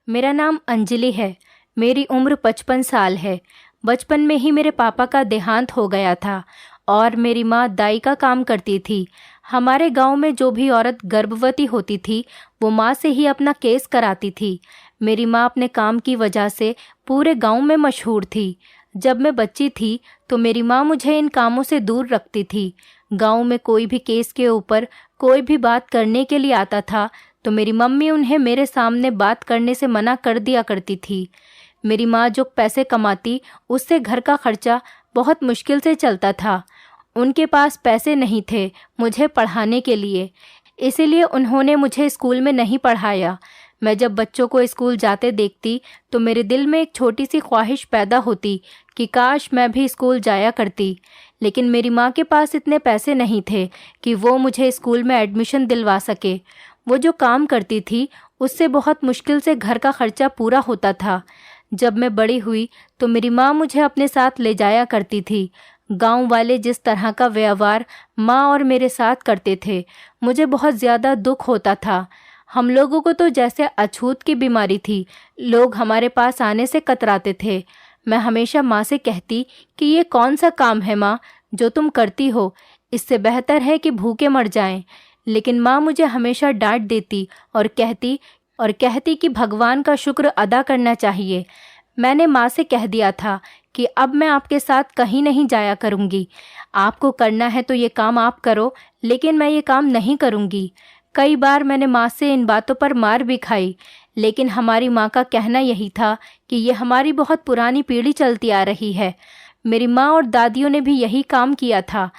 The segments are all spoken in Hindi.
मेरा नाम अंजलि है। मेरी उम्र 55 साल है। बचपन में ही मेरे पापा का देहांत हो गया था और मेरी माँ दाई का काम करती थी। हमारे गांव में जो भी औरत गर्भवती होती थी वो माँ से ही अपना केस कराती थी। मेरी माँ अपने काम की वजह से पूरे गांव में मशहूर थी। जब मैं बच्ची थी तो मेरी माँ मुझे इन कामों से दूर रखती थी। गांव में कोई भी केस के ऊपर कोई भी बात करने के लिए आता था तो मेरी मम्मी उन्हें मेरे सामने बात करने से मना कर दिया करती थी। मेरी माँ जो पैसे कमाती उससे घर का खर्चा बहुत मुश्किल से चलता था। उनके पास पैसे नहीं थे मुझे पढ़ाने के लिए, इसीलिए उन्होंने मुझे स्कूल में नहीं पढ़ाया। मैं जब बच्चों को स्कूल जाते देखती तो मेरे दिल में एक छोटी सी ख्वाहिश पैदा होती कि काश मैं भी स्कूल जाया करती। लेकिन मेरी माँ के पास इतने पैसे नहीं थे कि वो मुझे स्कूल में एडमिशन दिलवा सके। वो जो काम करती थी उससे बहुत मुश्किल से घर का खर्चा पूरा होता था। जब मैं बड़ी हुई तो मेरी माँ मुझे अपने साथ ले जाया करती थी। गांव वाले जिस तरह का व्यवहार माँ और मेरे साथ करते थे मुझे बहुत ज़्यादा दुख होता था। हम लोगों को तो जैसे अछूत की बीमारी थी, लोग हमारे पास आने से कतराते थे। मैं हमेशा माँ से कहती कि ये कौन सा काम है माँ जो तुम करती हो, इससे बेहतर है कि भूखे मर जाएं। लेकिन माँ मुझे हमेशा डांट देती और कहती कि भगवान का शुक्र अदा करना चाहिए। मैंने माँ से कह दिया था कि अब मैं आपके साथ कहीं नहीं जाया करूँगी। आपको करना है तो ये काम आप करो, लेकिन मैं ये काम नहीं करूँगी। कई बार मैंने माँ से इन बातों पर मार भी खाई, लेकिन हमारी माँ का कहना यही था कि ये हमारी बहुत पुरानी पीढ़ी चलती आ रही है। मेरी माँ और दादियों ने भी यही काम किया था,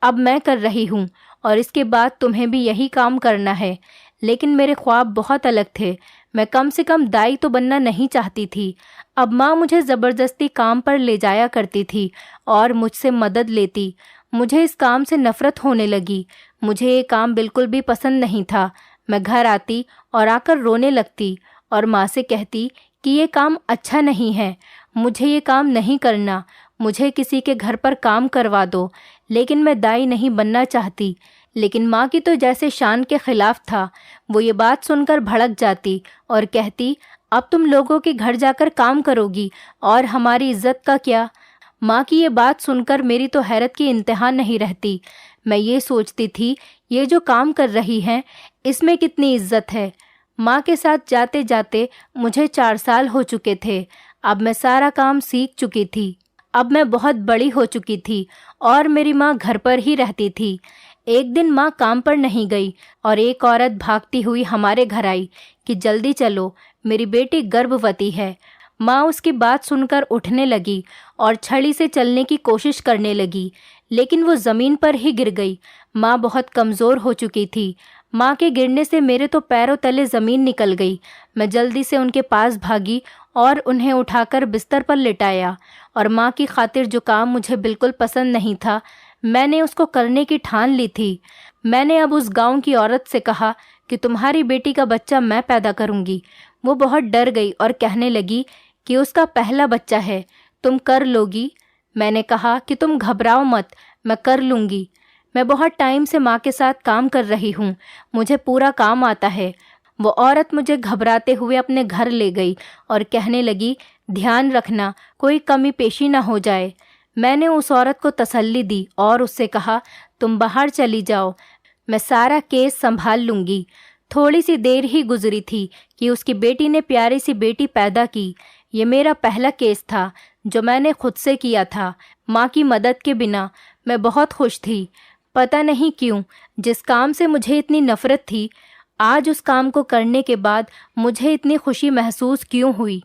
अब मैं कर रही हूँ और इसके बाद तुम्हें भी यही काम करना है। लेकिन मेरे ख्वाब बहुत अलग थे। मैं कम से कम दाई तो बनना नहीं चाहती थी। अब माँ मुझे ज़बरदस्ती काम पर ले जाया करती थी और मुझसे मदद लेती। मुझे इस काम से नफ़रत होने लगी। मुझे ये काम बिल्कुल भी पसंद नहीं था। मैं घर आती और आकर रोने लगती और माँ से कहती कि ये काम अच्छा नहीं है, मुझे ये काम नहीं करना, मुझे किसी के घर पर काम करवा दो। लेकिन मैं दाई नहीं बनना चाहती। लेकिन माँ की तो जैसे शान के खिलाफ था। वो ये बात सुनकर भड़क जाती और कहती, अब तुम लोगों के घर जाकर काम करोगी और हमारी इज्जत का क्या। माँ की ये बात सुनकर मेरी तो हैरत की इंतहा नहीं रहती। मैं ये सोचती थी ये जो काम कर रही हैं इसमें कितनी इज्जत है। माँ के साथ जाते जाते मुझे 4 साल हो चुके थे। अब मैं सारा काम सीख चुकी थी। अब मैं बहुत बड़ी हो चुकी थी और मेरी माँ घर पर ही रहती थी। एक दिन माँ काम पर नहीं गई और एक औरत भागती हुई हमारे घर आई कि जल्दी चलो, मेरी बेटी गर्भवती है। माँ उसकी बात सुनकर उठने लगी और छड़ी से चलने की कोशिश करने लगी, लेकिन वो ज़मीन पर ही गिर गई। माँ बहुत कमज़ोर हो चुकी थी। माँ के गिरने से मेरे तो पैरों तले ज़मीन निकल गई। मैं जल्दी से उनके पास भागी और उन्हें उठाकर बिस्तर पर लिटाया और माँ की खातिर जो काम मुझे बिल्कुल पसंद नहीं था, मैंने उसको करने की ठान ली थी। मैंने अब उस गांव की औरत से कहा कि तुम्हारी बेटी का बच्चा मैं पैदा करूंगी। वो बहुत डर गई और कहने लगी कि उसका पहला बच्चा है, तुम कर लोगी। मैंने कहा कि तुम घबराओ मत, मैं कर लूँगी। मैं बहुत टाइम से माँ के साथ काम कर रही हूँ, मुझे पूरा काम आता है। वो औरत मुझे घबराते हुए अपने घर ले गई और कहने लगी, ध्यान रखना कोई कमी पेशी ना हो जाए। मैंने उस औरत को तसल्ली दी और उससे कहा, तुम बाहर चली जाओ, मैं सारा केस संभाल लूँगी। थोड़ी सी देर ही गुजरी थी कि उसकी बेटी ने प्यारी सी बेटी पैदा की। ये मेरा पहला केस था जो मैंने खुद से किया था, माँ की मदद के बिना। मैं बहुत खुश थी। पता नहीं क्यों, जिस काम से मुझे इतनी नफ़रत थी, आज उस काम को करने के बाद मुझे इतनी खुशी महसूस क्यों हुई।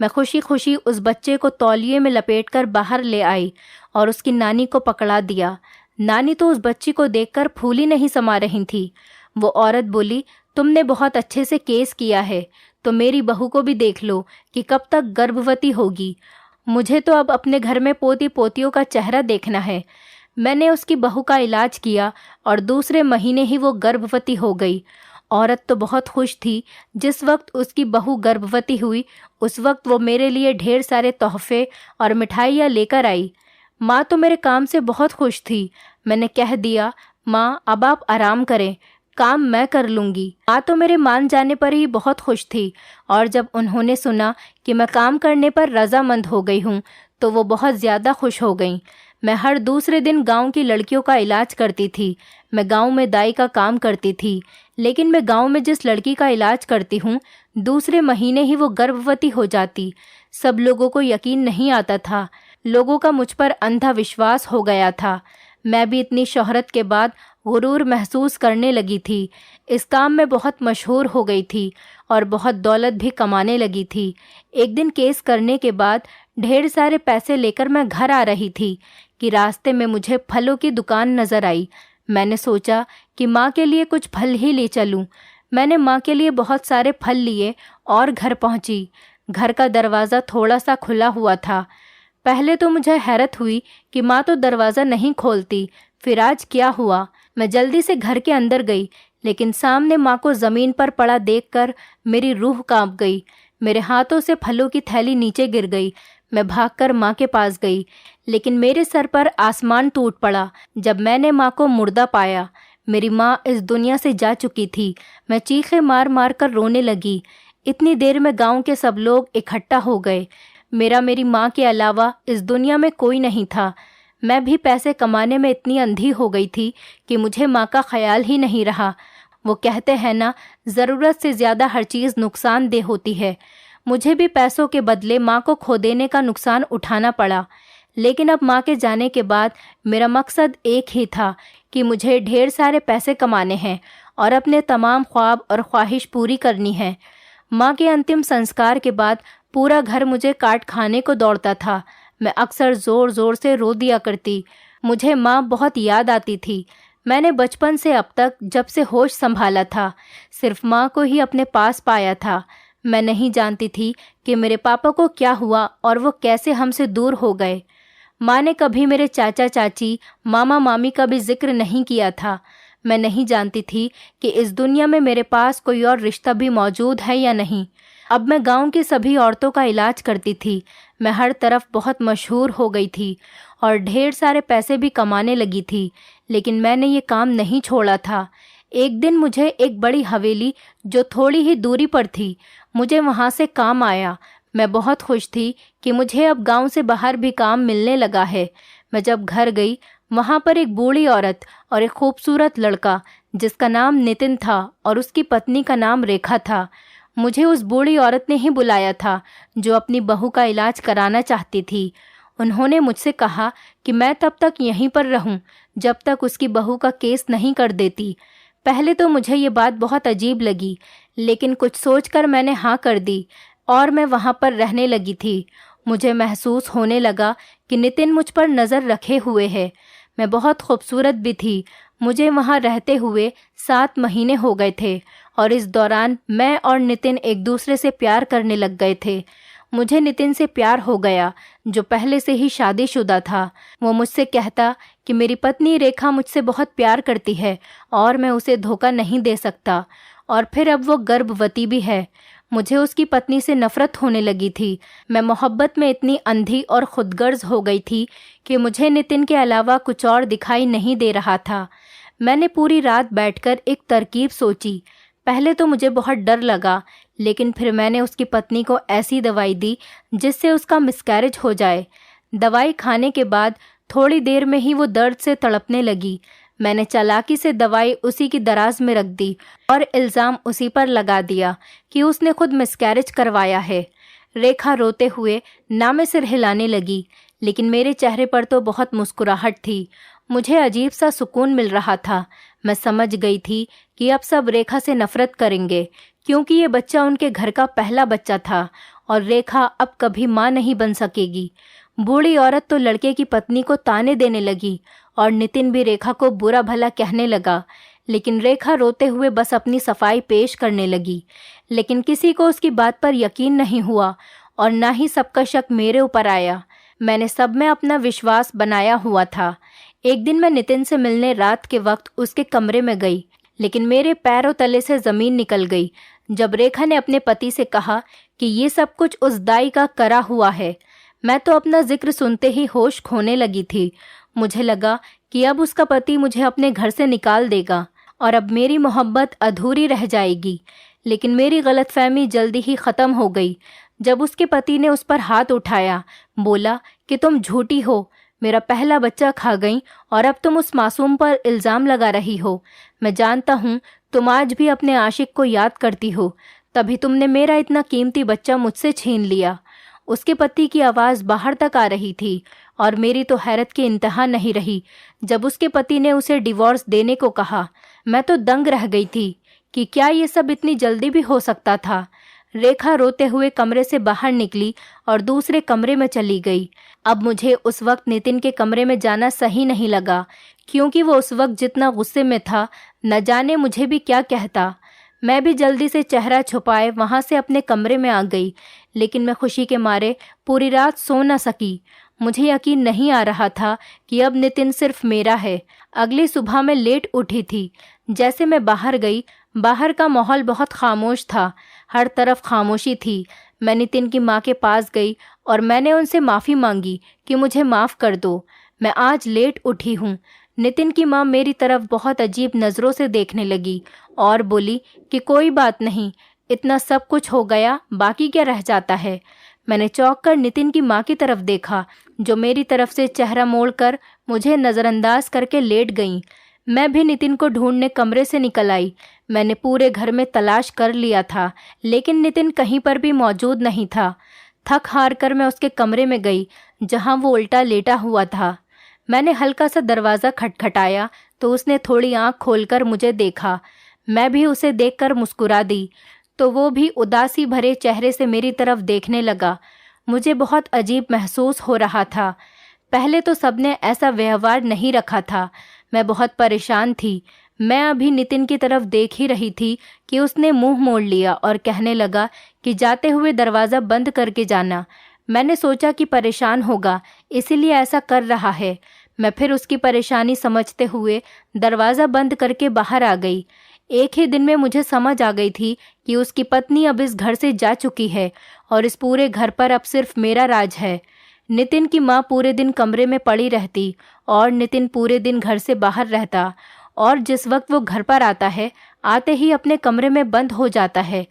मैं खुशी खुशी उस बच्चे को तौलिए में लपेटकर बाहर ले आई और उसकी नानी को पकड़ा दिया। नानी तो उस बच्ची को देखकर फूली नहीं समा रही थी। वो औरत बोली, तुमने बहुत अच्छे से केस किया है, तो मेरी बहू को भी देख लो कि कब तक गर्भवती होगी। मुझे तो अब अपने घर में पोती पोतियों का चेहरा देखना है। मैंने उसकी बहू का इलाज किया और दूसरे महीने ही वो गर्भवती हो गई। औरत तो बहुत खुश थी। जिस वक्त उसकी बहू गर्भवती हुई उस वक्त वो मेरे लिए ढेर सारे तोहफे और मिठाइयाँ लेकर आई। माँ तो मेरे काम से बहुत खुश थी। मैंने कह दिया, माँ अब आप आराम करें, काम मैं कर लूँगी। माँ तो मेरे मान जाने पर ही बहुत खुश थी, और जब उन्होंने सुना कि मैं काम करने पर रज़ामंद हो गई हूँ तो वो बहुत ज़्यादा खुश हो गईं। मैं हर दूसरे दिन गांव की लड़कियों का इलाज करती थी। मैं गांव में दाई का काम करती थी, लेकिन मैं गांव में जिस लड़की का इलाज करती हूँ दूसरे महीने ही वो गर्भवती हो जाती। सब लोगों को यकीन नहीं आता था। लोगों का मुझ पर अंधा विश्वास हो गया था। मैं भी इतनी शोहरत के बाद गुरूर महसूस करने लगी थी। इस काम में बहुत मशहूर हो गई थी और बहुत दौलत भी कमाने लगी थी। एक दिन केस करने के बाद ढेर सारे पैसे लेकर मैं घर आ रही थी कि रास्ते में मुझे फलों की दुकान नजर आई। मैंने सोचा कि माँ के लिए कुछ फल ही ले चलूं। मैंने माँ के लिए बहुत सारे फल लिए और घर पहुंची। घर का दरवाज़ा थोड़ा सा खुला हुआ था। पहले तो मुझे हैरत हुई कि माँ तो दरवाज़ा नहीं खोलती, फिर आज क्या हुआ। मैं जल्दी से घर के अंदर गई, लेकिन सामने माँ को ज़मीन पर पड़ा देखकर मेरी रूह कांप गई। मेरे हाथों से फलों की थैली नीचे गिर गई। मैं भागकर माँ के पास गई, लेकिन मेरे सर पर आसमान टूट पड़ा जब मैंने माँ को मुर्दा पाया। मेरी माँ इस दुनिया से जा चुकी थी। मैं चीखें मार मार कर रोने लगी। इतनी देर में गांव के सब लोग इकट्ठा हो गए। मेरी माँ के अलावा इस दुनिया में कोई नहीं था। मैं भी पैसे कमाने में इतनी अंधी हो गई थी कि मुझे माँ का ख्याल ही नहीं रहा। वो कहते हैं ना, ज़रूरत से ज़्यादा हर चीज़ नुकसानदेह होती है। मुझे भी पैसों के बदले माँ को खो देने का नुकसान उठाना पड़ा। लेकिन अब माँ के जाने के बाद मेरा मकसद एक ही था कि मुझे ढेर सारे पैसे कमाने हैं और अपने तमाम ख्वाब और ख्वाहिश पूरी करनी है। माँ के अंतिम संस्कार के बाद पूरा घर मुझे काट खाने को दौड़ता था। मैं अक्सर ज़ोर ज़ोर से रो दिया करती। मुझे माँ बहुत याद आती थी। मैंने बचपन से अब तक जब से होश संभाला था सिर्फ माँ को ही अपने पास पाया था। मैं नहीं जानती थी कि मेरे पापा को क्या हुआ और वो कैसे हमसे दूर हो गए। माँ ने कभी मेरे चाचा चाची, मामा मामी का भी जिक्र नहीं किया था। मैं नहीं जानती थी कि इस दुनिया में मेरे पास कोई और रिश्ता भी मौजूद है या नहीं। अब मैं गांव की सभी औरतों का इलाज करती थी। मैं हर तरफ बहुत मशहूर हो गई थी और ढेर सारे पैसे भी कमाने लगी थी, लेकिन मैंने ये काम नहीं छोड़ा था। एक दिन मुझे एक बड़ी हवेली जो थोड़ी ही दूरी पर थी, मुझे वहाँ से काम आया। मैं बहुत खुश थी कि मुझे अब गांव से बाहर भी काम मिलने लगा है। मैं जब घर गई, वहाँ पर एक बूढ़ी औरत और एक खूबसूरत लड़का जिसका नाम नितिन था और उसकी पत्नी का नाम रेखा था। मुझे उस बूढ़ी औरत ने ही बुलाया था जो अपनी बहू का इलाज कराना चाहती थी। उन्होंने मुझसे कहा कि मैं तब तक यहीं पर रहूं जब तक उसकी बहू का केस नहीं कर देती। पहले तो मुझे ये बात बहुत अजीब लगी, लेकिन कुछ सोचकर मैंने हाँ कर दी और मैं वहाँ पर रहने लगी थी। मुझे महसूस होने लगा कि नितिन मुझ पर नज़र रखे हुए है। मैं बहुत खूबसूरत भी थी। मुझे वहाँ रहते हुए 7 महीने हो गए थे और इस दौरान मैं और नितिन एक दूसरे से प्यार करने लग गए थे। मुझे नितिन से प्यार हो गया जो पहले से ही शादीशुदा था। वो मुझसे कहता कि मेरी पत्नी रेखा मुझसे बहुत प्यार करती है और मैं उसे धोखा नहीं दे सकता, और फिर अब वो गर्भवती भी है। मुझे उसकी पत्नी से नफरत होने लगी थी। मैं मोहब्बत में इतनी अंधी और खुदगर्ज हो गई थी कि मुझे नितिन के अलावा कुछ और दिखाई नहीं दे रहा था। मैंने पूरी रात बैठकर एक तरकीब सोची। पहले तो मुझे बहुत डर लगा, लेकिन फिर मैंने उसकी पत्नी को ऐसी दवाई दी जिससे उसका मिसकैरेज हो जाए। दवाई खाने के बाद थोड़ी देर में ही वो दर्द से तड़पने लगी। मैंने चालाकी से दवाई उसी की दराज में रख दी और इल्ज़ाम उसी पर लगा दिया कि उसने खुद मिसकैरेज करवाया है। रेखा रोते हुए नामे सिर हिलाने लगी, लेकिन मेरे चेहरे पर तो बहुत मुस्कुराहट थी। मुझे अजीब सा सुकून मिल रहा था। मैं समझ गई थी कि अब सब रेखा से नफरत करेंगे, क्योंकि ये बच्चा उनके घर का पहला बच्चा था और रेखा अब कभी माँ नहीं बन सकेगी। बूढ़ी औरत तो लड़के की पत्नी को ताने देने लगी और नितिन भी रेखा को बुरा भला कहने लगा, लेकिन रेखा रोते हुए बस अपनी सफाई पेश करने लगी। लेकिन किसी को उसकी बात पर यकीन नहीं हुआ और ना ही सबका शक मेरे ऊपर आया। मैंने सब में अपना विश्वास बनाया हुआ था। एक दिन मैं नितिन से मिलने रात के वक्त उसके कमरे में गई, लेकिन मेरे पैरों तले से ज़मीन निकल गई जब रेखा ने अपने पति से कहा कि ये सब कुछ उस दाई का करा हुआ है। मैं तो अपना जिक्र सुनते ही होश खोने लगी थी। मुझे लगा कि अब उसका पति मुझे अपने घर से निकाल देगा और अब मेरी मोहब्बत अधूरी रह जाएगी। लेकिन मेरी गलतफहमी जल्दी ही ख़त्म हो गई जब उसके पति ने उस पर हाथ उठाया। बोला कि तुम झूठी हो, मेरा पहला बच्चा खा गई और अब तुम उस मासूम पर इल्ज़ाम लगा रही हो। मैं जानता हूँ तुम आज भी अपने आशिक को याद करती हो, तभी तुमने मेरा इतना कीमती बच्चा मुझसे छीन लिया। उसके पति की आवाज़ बाहर तक आ रही थी और मेरी तो हैरत की इंतहा नहीं रही जब उसके पति ने उसे डिवोर्स देने को कहा। मैं तो दंग रह गई थी कि क्या ये सब इतनी जल्दी भी हो सकता था। रेखा रोते हुए कमरे से बाहर निकली और दूसरे कमरे में चली गई। अब मुझे उस वक्त नितिन के कमरे में जाना सही नहीं लगा, क्योंकि वो उस वक्त जितना गुस्से में था न जाने मुझे भी क्या कहता। मैं भी जल्दी से चेहरा छुपाए वहाँ से अपने कमरे में आ गई, लेकिन मैं खुशी के मारे पूरी रात सो न सकी। मुझे यकीन नहीं आ रहा था कि अब नितिन सिर्फ मेरा है। अगली सुबह मैं लेट उठी थी। जैसे मैं बाहर गई, बाहर का माहौल बहुत खामोश था, हर तरफ खामोशी थी। मैं नितिन की माँ के पास गई और मैंने उनसे माफ़ी मांगी कि मुझे माफ़ कर दो, मैं आज लेट उठी हूँ। नितिन की माँ मेरी तरफ बहुत अजीब नज़रों से देखने लगी और बोली कि कोई बात नहीं, इतना सब कुछ हो गया, बाकी क्या रह जाता है। मैंने चौंक कर नितिन की माँ की तरफ देखा, जो मेरी तरफ से चेहरा मोड़कर मुझे नज़रअंदाज करके लेट गईं। मैं भी नितिन को ढूंढने कमरे से निकल आई। मैंने पूरे घर में तलाश कर लिया था, लेकिन नितिन कहीं पर भी मौजूद नहीं था। थक हार कर मैं उसके कमरे में गई, जहां वो उल्टा लेटा हुआ था। मैंने हल्का सा दरवाज़ा खटखटाया तो उसने थोड़ी आंख खोलकर मुझे देखा। मैं भी उसे देखकर मुस्कुरा दी तो वो भी उदासी भरे चेहरे से मेरी तरफ देखने लगा। मुझे बहुत अजीब महसूस हो रहा था। पहले तो सबने ऐसा व्यवहार नहीं रखा था। मैं बहुत परेशान थी। मैं अभी नितिन की तरफ देख ही रही थी कि उसने मुंह मोड़ लिया और कहने लगा कि जाते हुए दरवाज़ा बंद करके जाना। मैंने सोचा कि परेशान होगा, इसीलिए ऐसा कर रहा है। मैं फिर उसकी परेशानी समझते हुए दरवाज़ा बंद करके बाहर आ गई। एक ही दिन में मुझे समझ आ गई थी कि उसकी पत्नी अब इस घर से जा चुकी है और इस पूरे घर पर अब सिर्फ मेरा राज है। नितिन की माँ पूरे दिन कमरे में पड़ी रहती और नितिन पूरे दिन घर से बाहर रहता, और जिस वक्त वो घर पर आता है, आते ही अपने कमरे में बंद हो जाता है।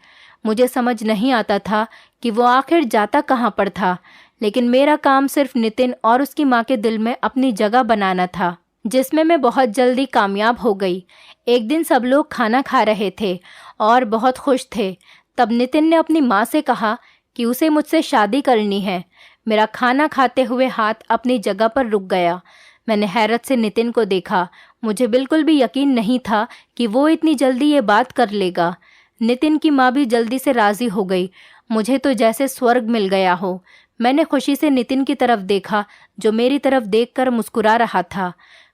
मुझे समझ नहीं आता था कि वो आखिर जाता कहाँ पर था, लेकिन मेरा काम सिर्फ नितिन और उसकी माँ के दिल में अपनी जगह बनाना था, जिसमें मैं बहुत जल्दी कामयाब हो गई। एक दिन सब लोग खाना खा रहे थे और बहुत खुश थे। तब नितिन ने अपनी माँ से कहा कि उसे मुझसे शादी करनी है। मेरा खाना खाते हुए हाथ अपनी जगह पर रुक गया। मैंने हैरत से नितिन को देखा। मुझे बिल्कुल भी यकीन नहीं था कि वो इतनी जल्दी ये बात कर लेगा। नितिन की माँ भी जल्दी से राज़ी हो गई। मुझे तो जैसे स्वर्ग मिल गया हो। मैंने खुशी से नितिन की तरफ देखा, जो मेरी तरफ देखकर मुस्कुरा रहा था।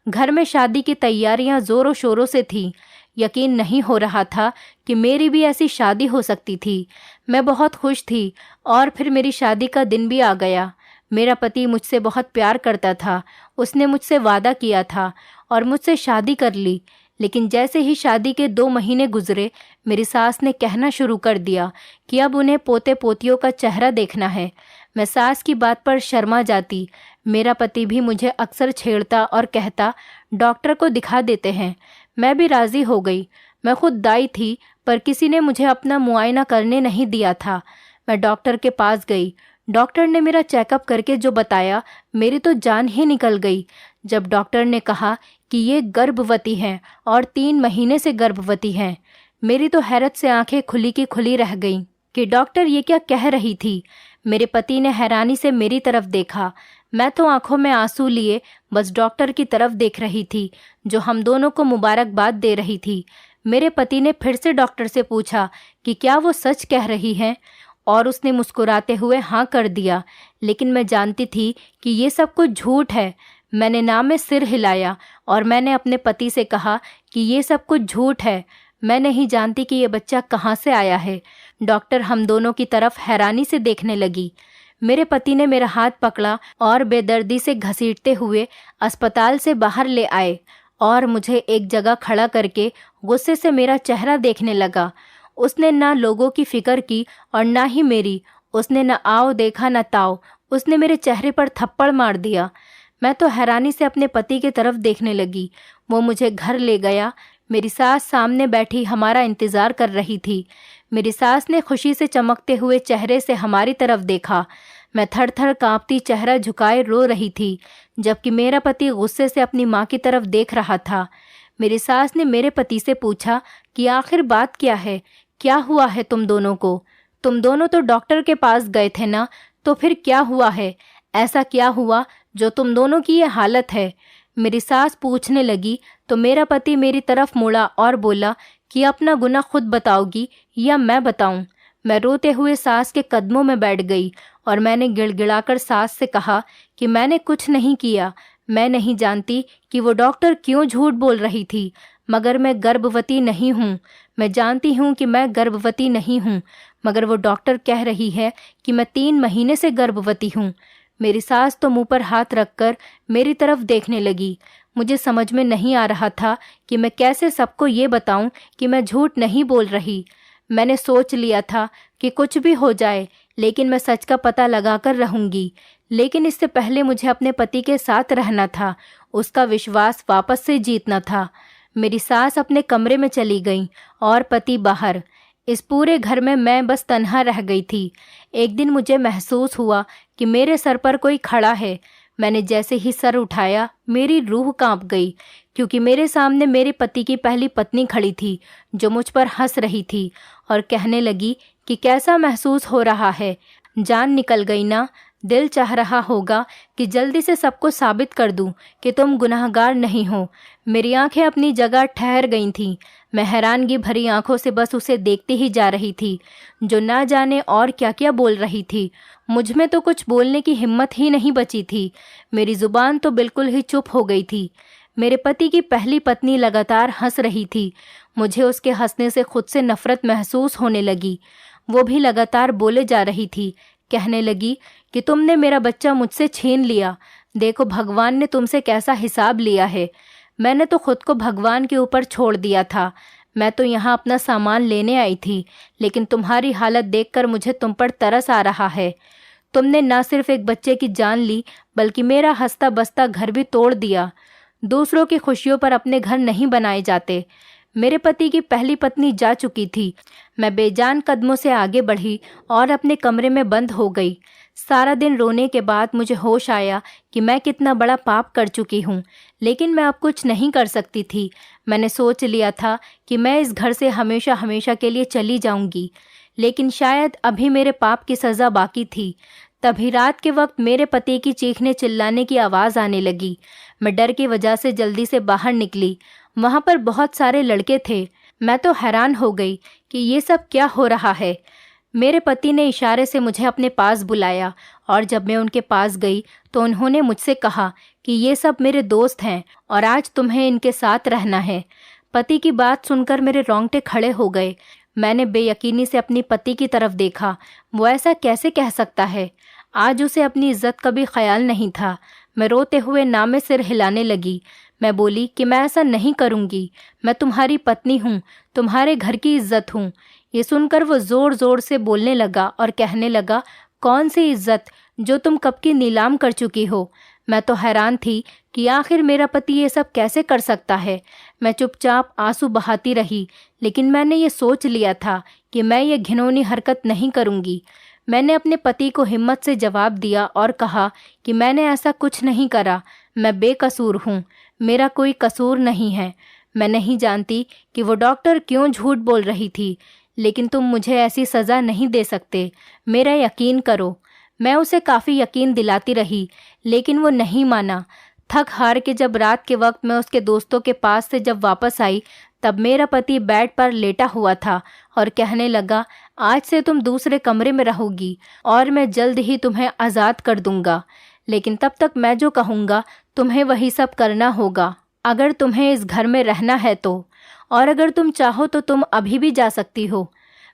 घर में शादी की तैयारियां ज़ोरों शोरों से थीं। यकीन नहीं हो रहा था कि मेरी भी ऐसी शादी हो सकती थी। मैं बहुत खुश थी और फिर मेरी शादी का दिन भी आ गया। मेरा पति मुझसे बहुत प्यार करता था। उसने मुझसे वादा किया था और मुझसे शादी कर ली। लेकिन जैसे ही शादी के 2 महीने गुजरे, मेरी सास ने कहना शुरू कर दिया कि अब उन्हें पोते पोतियों का चेहरा देखना है। मैं सास की बात पर शर्मा जाती। मेरा पति भी मुझे अक्सर छेड़ता और कहता, डॉक्टर को दिखा देते हैं। मैं भी राज़ी हो गई। मैं खुद दाई थी, पर किसी ने मुझे अपना मुआयना करने नहीं दिया था। मैं डॉक्टर के पास गई। डॉक्टर ने मेरा चेकअप करके जो बताया, मेरी तो जान ही निकल गई। जब डॉक्टर ने कहा कि ये गर्भवती हैं और 3 महीने से गर्भवती हैं, मेरी तो हैरत से आंखें खुली की खुली रह गईं कि डॉक्टर ये क्या कह रही थी। मेरे पति ने हैरानी से मेरी तरफ देखा। मैं तो आंखों में आंसू लिए बस डॉक्टर की तरफ देख रही थी, जो हम दोनों को मुबारकबाद दे रही थी। मेरे पति ने फिर से डॉक्टर से पूछा कि क्या वो सच कह रही हैं, और उसने मुस्कुराते हुए हाँ कर दिया। लेकिन मैं जानती थी कि ये सब कुछ झूठ है। मैंने ना में सिर हिलाया और मैंने अपने पति से कहा कि ये सब कुछ झूठ है। मैं नहीं जानती कि ये बच्चा कहाँ से आया है। डॉक्टर हम दोनों की तरफ हैरानी से देखने लगी। मेरे पति ने मेरा हाथ पकड़ा और बेदर्दी से घसीटते हुए अस्पताल से बाहर ले आए और मुझे एक जगह खड़ा करके गुस्से से मेरा चेहरा देखने लगा। उसने ना लोगों की फिक्र की और ना ही मेरी। उसने न आओ देखा न ताओ, उसने मेरे चेहरे पर थप्पड़ मार दिया। मैं तो हैरानी से अपने पति की तरफ देखने लगी। वो मुझे घर ले गया। मेरी सास सामने बैठी हमारा इंतज़ार कर रही थी। मेरी सास ने खुशी से चमकते हुए चेहरे से हमारी तरफ देखा। मैं थर थर कांपती चेहरा झुकाए रो रही थी, जबकि मेरा पति गुस्से से अपनी माँ की तरफ देख रहा था। मेरी सास ने मेरे पति से पूछा कि आखिर बात क्या है, क्या हुआ है तुम दोनों को? तुम दोनों तो डॉक्टर के पास गए थे ना, तो फिर क्या हुआ है? ऐसा क्या हुआ जो तुम दोनों की ये हालत है? मेरी सास पूछने लगी तो मेरा पति मेरी तरफ मुड़ा और बोला कि अपना गुनाह खुद बताओगी या मैं बताऊं? मैं रोते हुए सास के कदमों में बैठ गई और मैंने गिड़गिड़ाकर सास से कहा कि मैंने कुछ नहीं किया। मैं नहीं जानती कि वो डॉक्टर क्यों झूठ बोल रही थी, मगर मैं गर्भवती नहीं हूँ। मैं जानती हूँ कि मैं गर्भवती नहीं हूँ, मगर वो डॉक्टर कह रही है कि मैं 3 महीने से गर्भवती हूँ। मेरी सास तो मुंह पर हाथ रखकर मेरी तरफ देखने लगी। मुझे समझ में नहीं आ रहा था कि मैं कैसे सबको ये बताऊं कि मैं झूठ नहीं बोल रही। मैंने सोच लिया था कि कुछ भी हो जाए, लेकिन मैं सच का पता लगाकर रहूंगी। लेकिन इससे पहले मुझे अपने पति के साथ रहना था, उसका विश्वास वापस से जीतना था। मेरी सास अपने कमरे में चली गई और पति बाहर। इस पूरे घर में मैं बस तन्हा रह गई थी। एक दिन मुझे महसूस हुआ कि मेरे सर पर कोई खड़ा है। मैंने जैसे ही सर उठाया, मेरी रूह कांप गई, क्योंकि मेरे सामने मेरे पति की पहली पत्नी खड़ी थी, जो मुझ पर हंस रही थी और कहने लगी कि कैसा महसूस हो रहा है? जान निकल गई ना? दिल चाह रहा होगा कि जल्दी से सबको साबित कर दूं कि तुम गुनाहगार नहीं हो। मेरी आंखें अपनी जगह ठहर गई थीं। मैं हैरानगी भरी आंखों से बस उसे देखती ही जा रही थी, जो ना जाने और क्या क्या बोल रही थी। मुझ में तो कुछ बोलने की हिम्मत ही नहीं बची थी। मेरी जुबान तो बिल्कुल ही चुप हो गई थी। मेरे पति की पहली पत्नी लगातार हंस रही थी। मुझे उसके हंसने से खुद से नफरत महसूस होने लगी। वो भी लगातार बोले जा रही थी। कहने लगी कि तुमने मेरा बच्चा मुझसे छीन लिया। देखो भगवान ने तुमसे कैसा हिसाब लिया है। मैंने तो खुद को भगवान के ऊपर छोड़ दिया था। मैं तो यहाँ अपना सामान लेने आई थी, लेकिन तुम्हारी हालत देखकर मुझे तुम पर तरस आ रहा है। तुमने न सिर्फ एक बच्चे की जान ली, बल्कि मेरा हंसता बसता घर भी तोड़ दिया। दूसरों की खुशियों पर अपने घर नहीं बनाए जाते। मेरे पति की पहली पत्नी जा चुकी थी। मैं बेजान कदमों से आगे बढ़ी और अपने कमरे में बंद हो गई। सारा दिन रोने के बाद मुझे होश आया कि मैं कितना बड़ा पाप कर चुकी हूँ, लेकिन मैं अब कुछ नहीं कर सकती थी। मैंने सोच लिया था कि मैं इस घर से हमेशा हमेशा के लिए चली जाऊंगी, लेकिन शायद अभी मेरे पाप की सज़ा बाकी थी। तभी रात के वक्त मेरे पति की चीखने चिल्लाने की आवाज़ आने लगी। मैं डर की वजह से जल्दी से बाहर निकली। वहाँ पर बहुत सारे लड़के थे। मैं तो हैरान हो गई कि ये सब क्या हो रहा है। मेरे पति ने इशारे से मुझे अपने पास बुलाया और जब मैं उनके पास गई तो उन्होंने मुझसे कहा कि ये सब मेरे दोस्त हैं और आज तुम्हें इनके साथ रहना है। पति की बात सुनकर मेरे रोंगटे खड़े हो गए। मैंने बेयकीनी से अपनी पति की तरफ देखा। वो ऐसा कैसे कह सकता है? आज उसे अपनी इज्जत का भी ख्याल नहीं था। मैं रोते हुए नामे सिर हिलाने लगी। मैं बोली कि मैं ऐसा नहीं करूँगी। मैं तुम्हारी पत्नी हूँ, तुम्हारे घर की इज्जत हूँ। ये सुनकर वो ज़ोर ज़ोर से बोलने लगा और कहने लगा, कौन सी इज्जत जो तुम कब की नीलाम कर चुकी हो? मैं तो हैरान थी कि आखिर मेरा पति ये सब कैसे कर सकता है। मैं चुपचाप आंसू बहाती रही, लेकिन मैंने ये सोच लिया था कि मैं ये घिनौनी हरकत नहीं करूँगी। मैंने अपने पति को हिम्मत से जवाब दिया और कहा कि मैंने ऐसा कुछ नहीं करा। मैं बेकसूर हूँ, मेरा कोई कसूर नहीं है। मैं नहीं जानती कि वो डॉक्टर क्यों झूठ बोल रही थी, लेकिन तुम मुझे ऐसी सज़ा नहीं दे सकते। मेरा यकीन करो। मैं उसे काफ़ी यकीन दिलाती रही, लेकिन वो नहीं माना। थक हार के जब रात के वक्त मैं उसके दोस्तों के पास से जब वापस आई, तब मेरा पति बेड पर लेटा हुआ था और कहने लगा, आज से तुम दूसरे कमरे में रहोगी और मैं जल्द ही तुम्हें आज़ाद कर दूंगा। लेकिन तब तक मैं जो कहूँगा तुम्हें वही सब करना होगा, अगर तुम्हें इस घर में रहना है तो। और अगर तुम चाहो तो तुम अभी भी जा सकती हो।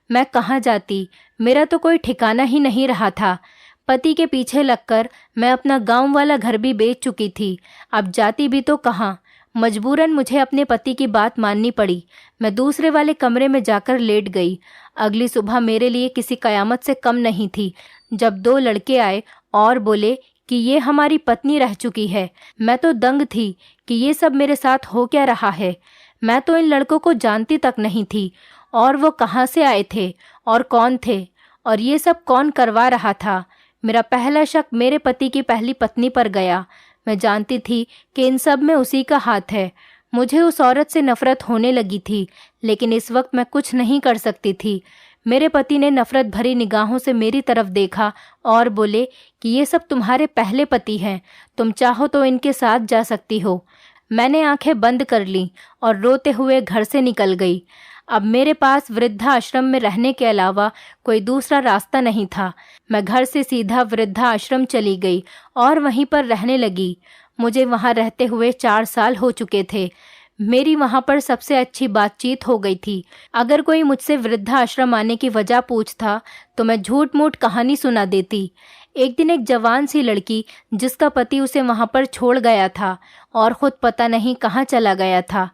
मैं कहाँ जाती? मेरा तो कोई ठिकाना ही नहीं रहा था। पति के पीछे लगकर मैं अपना गांव वाला घर भी बेच चुकी थी। अब जाती भी तो कहाँ? मजबूरन मुझे अपने पति की बात माननी पड़ी। मैं दूसरे वाले कमरे में जाकर लेट गई। अगली सुबह मेरे लिए किसी कयामत से कम नहीं थी, जब 2 लड़के आए और बोले कि ये हमारी पत्नी रह चुकी है। मैं तो दंग थी कि ये सब मेरे साथ हो क्या रहा है। मैं तो इन लड़कों को जानती तक नहीं थी, और वो कहाँ से आए थे और कौन थे, और ये सब कौन करवा रहा था। मेरा पहला शक मेरे पति की पहली पत्नी पर गया। मैं जानती थी कि इन सब में उसी का हाथ है। मुझे उस औरत से नफरत होने लगी थी, लेकिन इस वक्त मैं कुछ नहीं कर सकती थी। मेरे पति ने नफरत भरी निगाहों से मेरी तरफ देखा और बोले कि ये सब तुम्हारे पहले पति हैं, तुम चाहो तो इनके साथ जा सकती हो। मैंने आंखें बंद कर लीं और रोते हुए घर से निकल गई। अब मेरे पास वृद्धाश्रम में रहने के अलावा कोई दूसरा रास्ता नहीं था। मैं घर से सीधा वृद्धाश्रम चली गई और वहीं पर रहने लगी। मुझे वहां रहते हुए 4 साल हो चुके थे। मेरी वहां पर सबसे अच्छी बातचीत हो गई थी। अगर कोई मुझसे वृद्धाश्रम आने की वजह पूछता तो मैं झूठ मूठ कहानी सुना देती। एक दिन एक जवान सी लड़की, जिसका पति उसे वहां पर छोड़ गया था और खुद पता नहीं कहाँ चला गया था।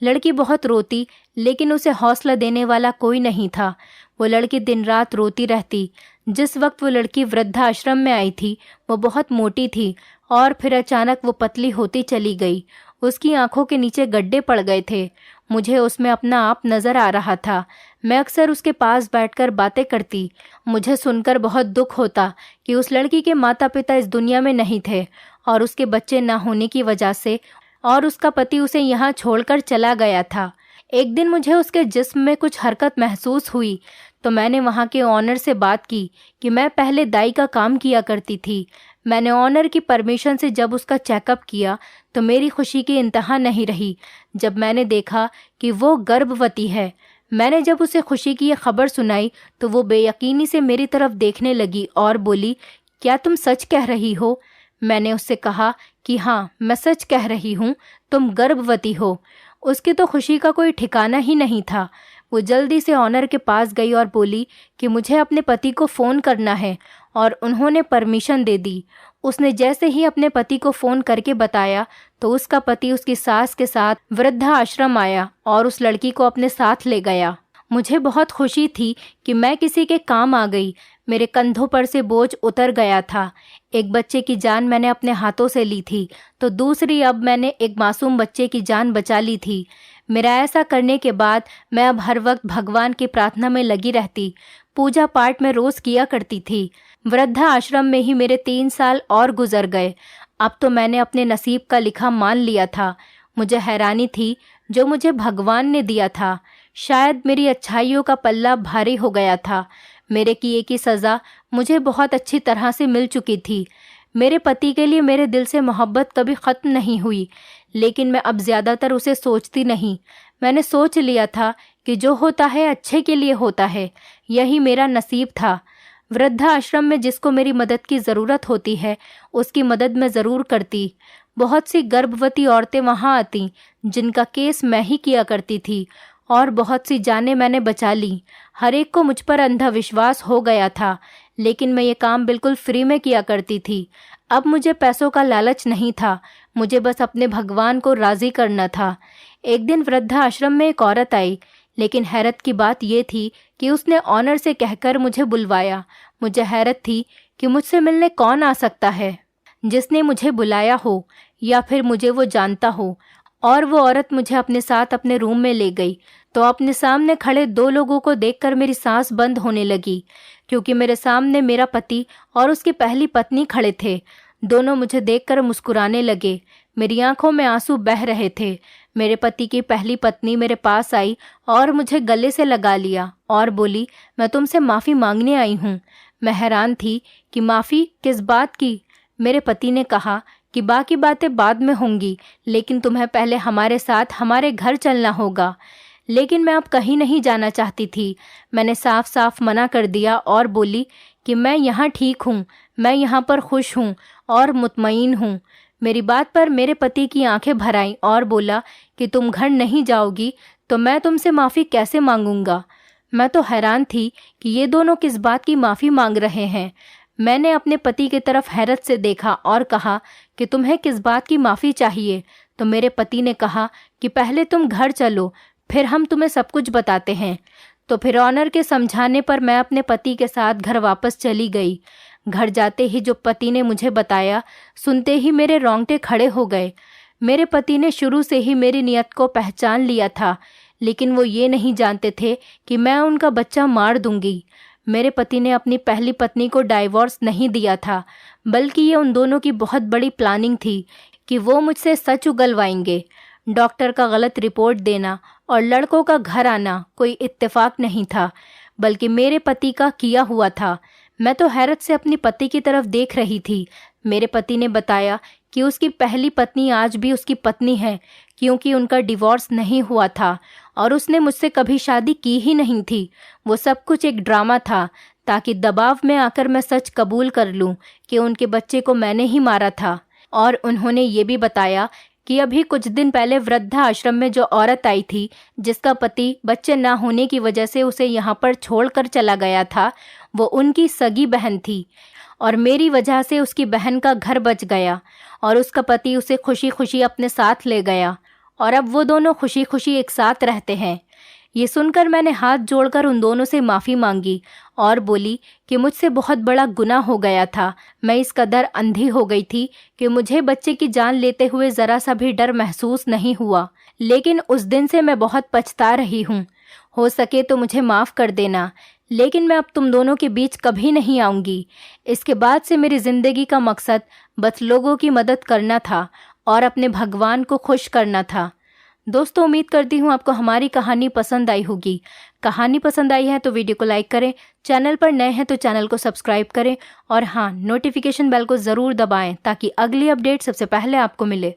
लड़की बहुत रोती, लेकिन उसे हौसला देने वाला कोई नहीं था। वो लड़की दिन रात रोती रहती। जिस वक्त वो लड़की वृद्धाश्रम में आई थी वो बहुत मोटी थी और फिर अचानक वो पतली होती चली गई। उसकी आंखों के नीचे गड्ढे पड़ गए थे। मुझे उसमें अपना आप नजर आ रहा था। मैं अक्सर उसके पास बैठकर बातें करती। मुझे सुनकर बहुत दुख होता कि उस लड़की के माता पिता इस दुनिया में नहीं थे और उसके बच्चे ना होने की वजह से और उसका पति उसे यहाँ छोड़कर चला गया था। एक दिन मुझे उसके जिस्म में कुछ हरकत महसूस हुई तो मैंने वहाँ के ऑनर से बात की कि मैं पहले दाई का काम किया करती थी। मैंने ऑनर की परमिशन से जब उसका चेकअप किया तो मेरी खुशी की इंतहा नहीं रही जब मैंने देखा कि वो गर्भवती है। मैंने जब उसे खुशी की ये खबर सुनाई तो वो बेयकीनी से मेरी तरफ देखने लगी और बोली, क्या तुम सच कह रही हो? मैंने उससे कहा कि हाँ, मैं सच कह रही हूँ, तुम गर्भवती हो। उसकी तो खुशी का कोई ठिकाना ही नहीं था। वो जल्दी से ऑनर के पास गई और बोली कि मुझे अपने पति को फ़ोन करना है, और उन्होंने परमिशन दे दी। उसने जैसे ही अपने पति को फ़ोन करके बताया तो उसका पति उसकी सास के साथ वृद्धाश्रम आया और उस लड़की को अपने साथ ले गया। मुझे बहुत खुशी थी कि मैं किसी के काम आ गई। मेरे कंधों पर से बोझ उतर गया था। एक बच्चे की जान मैंने अपने हाथों से ली थी तो दूसरी अब मैंने एक मासूम बच्चे की जान बचा ली थी। मेरा ऐसा करने के बाद मैं अब हर वक्त भगवान की प्रार्थना में लगी रहती। पूजा पाठ में रोज़ किया करती थी। वृद्धा आश्रम में ही मेरे 3 साल और गुजर गए। अब तो मैंने अपने नसीब का लिखा मान लिया था। मुझे हैरानी थी जो मुझे भगवान ने दिया था। शायद मेरी अच्छाइयों का पल्ला भारी हो गया था। मेरे किए की सज़ा मुझे बहुत अच्छी तरह से मिल चुकी थी। मेरे पति के लिए मेरे दिल से मोहब्बत कभी ख़त्म नहीं हुई, लेकिन मैं अब ज़्यादातर उसे सोचती नहीं। मैंने सोच लिया था कि जो होता है अच्छे के लिए होता है। यही मेरा नसीब था। वृद्धाश्रम में जिसको मेरी मदद की ज़रूरत होती है उसकी मदद मैं ज़रूर करती। बहुत सी गर्भवती औरतें वहाँ आती जिनका केस मैं ही किया करती थी, और बहुत सी जानें मैंने बचा ली। हर एक को मुझ पर अंधा विश्वास हो गया था, लेकिन मैं ये काम बिल्कुल फ्री में किया करती थी। अब मुझे पैसों का लालच नहीं था, मुझे बस अपने भगवान को राज़ी करना था। एक दिन वृद्धाश्रम में एक औरत आई, लेकिन हैरत की बात यह थी कि उसने ऑनर से कहकर मुझे बुलवाया। मुझे हैरत थी कि मुझसे मिलने कौन आ सकता है जिसने मुझे बुलाया हो, या फिर मुझे वो जानता हो। और वो औरत मुझे अपने साथ अपने रूम में ले गई तो अपने सामने खड़े 2 लोगों को देखकर मेरी सांस बंद होने लगी, क्योंकि मेरे सामने मेरा पति और उसकी पहली पत्नी खड़े थे। दोनों मुझे देखकर मुस्कुराने लगे। मेरी आंखों में आंसू बह रहे थे। मेरे पति की पहली पत्नी मेरे पास आई और मुझे गले से लगा लिया और बोली, मैं तुमसे माफ़ी मांगने आई हूँ। मैं हैरान थी कि माफ़ी किस बात की। मेरे पति ने कहा कि बाकी बातें बाद में होंगी, लेकिन तुम्हें पहले हमारे साथ हमारे घर चलना होगा। लेकिन मैं अब कहीं नहीं जाना चाहती थी। मैंने साफ साफ मना कर दिया और बोली कि मैं यहाँ ठीक हूँ, मैं यहाँ पर खुश हूँ और मुतमईन हूँ। मेरी बात पर मेरे पति की आंखें भर आईं और बोला कि तुम घर नहीं जाओगी तो मैं तुमसे माफ़ी कैसे मांगूंगा। मैं तो हैरान थी कि ये दोनों किस बात की माफ़ी मांग रहे हैं। मैंने अपने पति की तरफ हैरत से देखा और कहा कि तुम्हें किस बात की माफ़ी चाहिए। तो मेरे पति ने कहा कि पहले तुम घर चलो, फिर हम तुम्हें सब कुछ बताते हैं। तो फिर ऑनर के समझाने पर मैं अपने पति के साथ घर वापस चली गई। घर जाते ही जो पति ने मुझे बताया, सुनते ही मेरे रोंगटे खड़े हो गए। मेरे पति ने शुरू से ही मेरी नीयत को पहचान लिया था, लेकिन वो ये नहीं जानते थे कि मैं उनका बच्चा मार दूंगी। मेरे पति ने अपनी पहली पत्नी को डाइवोर्स नहीं दिया था, बल्कि ये उन दोनों की बहुत बड़ी प्लानिंग थी कि वो मुझसे सच उगलवाएंगे। डॉक्टर का गलत रिपोर्ट देना और लड़कों का घर आना कोई इत्तेफाक नहीं था, बल्कि मेरे पति का किया हुआ था। मैं तो हैरत से अपनी पति की तरफ देख रही थी। मेरे पति ने बताया कि उसकी पहली पत्नी आज भी उसकी पत्नी है, क्योंकि उनका डिवोर्स नहीं हुआ था और उसने मुझसे कभी शादी की ही नहीं थी। वो सब कुछ एक ड्रामा था, ताकि दबाव में आकर मैं सच कबूल कर लूं कि उनके बच्चे को मैंने ही मारा था। और उन्होंने ये भी बताया कि अभी कुछ दिन पहले वृद्धा आश्रम में जो औरत आई थी, जिसका पति बच्चे ना होने की वजह से उसे यहाँ पर छोड़कर चला गया था, वो उनकी सगी बहन थी और मेरी वजह से उसकी बहन का घर बच गया और उसका पति उसे खुशी खुशी अपने साथ ले गया और अब वो दोनों खुशी खुशी एक साथ रहते हैं। ये सुनकर मैंने हाथ जोड़कर उन दोनों से माफ़ी मांगी और बोली कि मुझसे बहुत बड़ा गुनाह हो गया था। मैं इस कदर अंधी हो गई थी कि मुझे बच्चे की जान लेते हुए ज़रा सा भी डर महसूस नहीं हुआ, लेकिन उस दिन से मैं बहुत पछता रही हूँ। हो सके तो मुझे माफ़ कर देना, लेकिन मैं अब तुम दोनों के बीच कभी नहीं आऊँगी। इसके बाद से मेरी ज़िंदगी का मकसद बस लोगों की मदद करना था और अपने भगवान को खुश करना था। दोस्तों, उम्मीद करती हूँ आपको हमारी कहानी पसंद आई होगी। कहानी पसंद आई है तो वीडियो को लाइक करें, चैनल पर नए हैं तो चैनल को सब्सक्राइब करें और हाँ, नोटिफिकेशन बेल को ज़रूर दबाएं ताकि अगली अपडेट सबसे पहले आपको मिले।